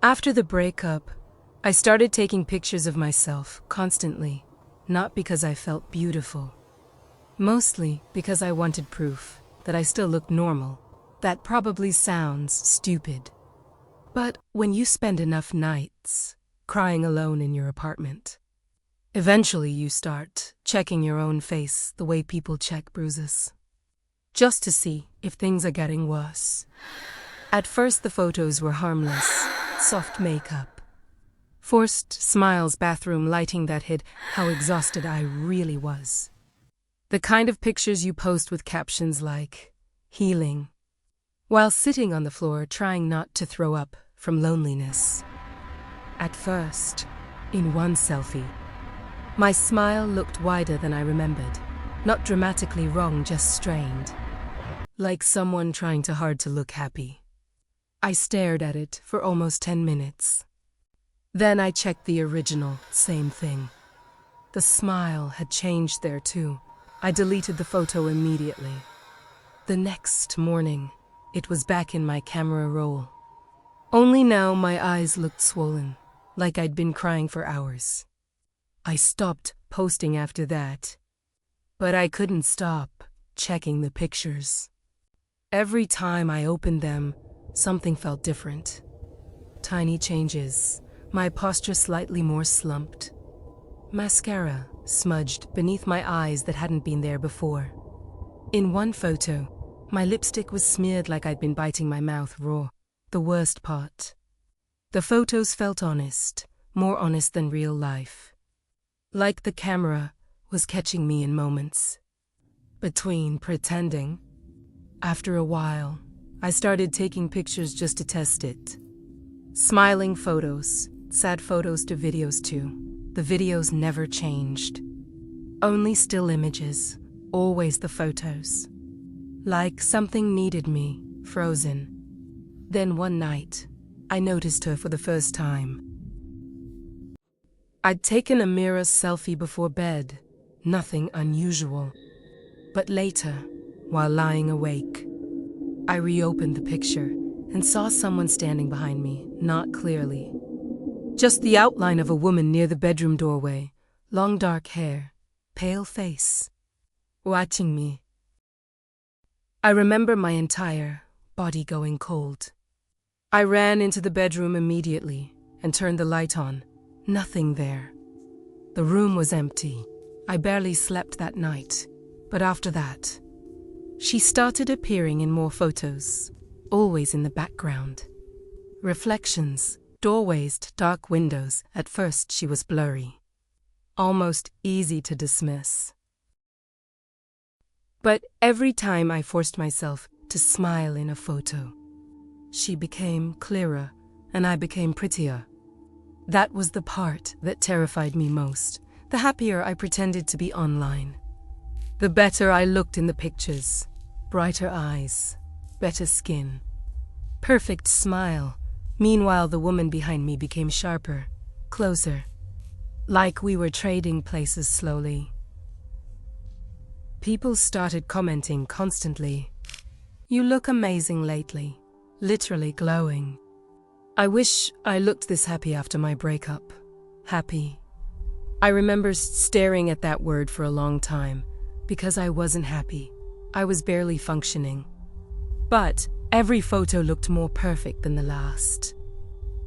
After the breakup, I started taking pictures of myself constantly, not because I felt beautiful. Mostly because I wanted proof that I still looked normal. That probably sounds stupid. But when you spend enough nights crying alone in your apartment, eventually you start checking your own face the way people check bruises, just to see if things are getting worse. At first the photos were harmless, soft makeup, forced smiles, bathroom lighting that hid how exhausted I really was. The kind of pictures you post with captions like, healing, while sitting on the floor trying not to throw up from loneliness. At first, in one selfie, my smile looked wider than I remembered. Not dramatically wrong, just strained. Like someone trying too hard to look happy. I stared at it for almost 10 minutes. Then I checked the original, same thing. The smile had changed there too. I deleted the photo immediately. The next morning, it was back in my camera roll. Only now my eyes looked swollen, like I'd been crying for hours. I stopped posting after that, but I couldn't stop checking the pictures. Every time I opened them, something felt different. Tiny changes, my posture slightly more slumped. Mascara smudged beneath my eyes that hadn't been there before. In one photo, my lipstick was smeared like I'd been biting my mouth raw, the worst part. The photos felt honest, more honest than real life. Like the camera was catching me in moments. Between pretending. After a while, I started taking pictures just to test it. Smiling photos, sad photos to videos too. The videos never changed. Only still images, always the photos. Like something needed me, frozen. Then one night, I noticed her for the first time. I'd taken a mirror selfie before bed, nothing unusual. But later, while lying awake, I reopened the picture and saw someone standing behind me, not clearly. Just the outline of a woman near the bedroom doorway, long dark hair, pale face, watching me. I remember my entire body going cold. I ran into the bedroom immediately and turned the light on. Nothing there. The room was empty. I barely slept that night, but after that, she started appearing in more photos, always in the background. Reflections, doorways, dark windows. At first she was blurry, almost easy to dismiss. But every time I forced myself to smile in a photo, she became clearer and I became prettier. That was the part that terrified me most. The happier I pretended to be online, the better I looked in the pictures. Brighter eyes, better skin, perfect smile. Meanwhile, the woman behind me became sharper, closer, like we were trading places slowly. People started commenting constantly. "You look amazing lately," literally glowing. I wish I looked this happy after my breakup. Happy. I remember staring at that word for a long time because I wasn't happy. I was barely functioning. But every photo looked more perfect than the last.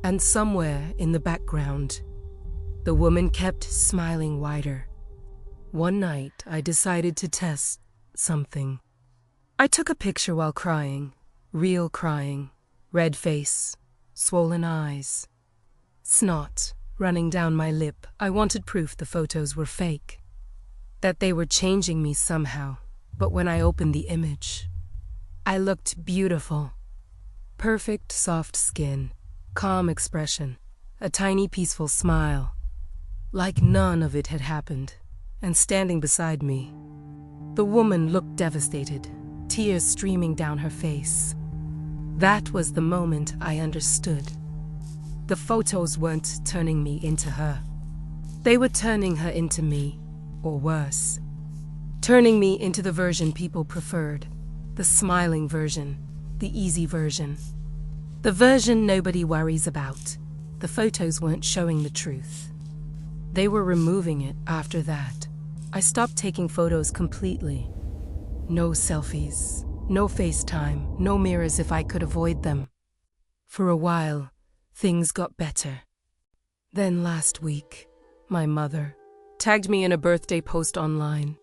And somewhere in the background, the woman kept smiling wider. One night, I decided to test something. I took a picture while crying, real crying, red face, swollen eyes, snot running down my lip. I wanted proof the photos were fake, that they were changing me somehow. But when I opened the image, I looked beautiful. Perfect soft skin, calm expression, a tiny peaceful smile, like none of it had happened. And standing beside me, the woman looked devastated, tears streaming down her face. That was the moment I understood. The photos weren't turning me into her. They were turning her into me, or worse. Turning me into the version people preferred, the smiling version, the easy version. The version nobody worries about. The photos weren't showing the truth. They were removing it after that. I stopped taking photos completely. No selfies, no FaceTime, no mirrors if I could avoid them. For a while, things got better. Then last week, my mother tagged me in a birthday post online.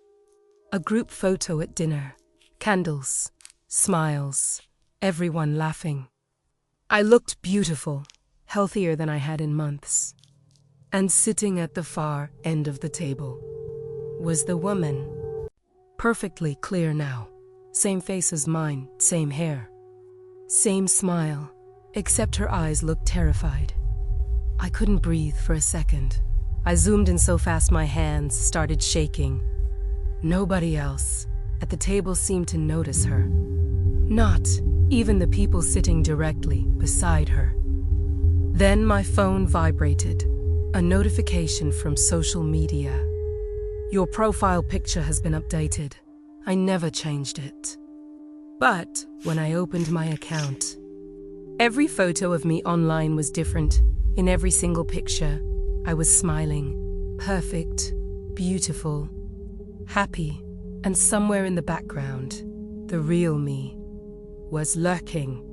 A group photo at dinner, candles, smiles, everyone laughing. I looked beautiful, healthier than I had in months. And sitting at the far end of the table was the woman. Perfectly clear now. Same face as mine, same hair. Same smile, except her eyes looked terrified. I couldn't breathe for a second. I zoomed in so fast my hands started shaking. Nobody else at the table seemed to notice her. Not even the people sitting directly beside her. Then my phone vibrated. A notification from social media. Your profile picture has been updated. I never changed it. But when I opened my account, every photo of me online was different. In every single picture, I was smiling, perfect, beautiful, happy, and somewhere in the background, the real me was lurking.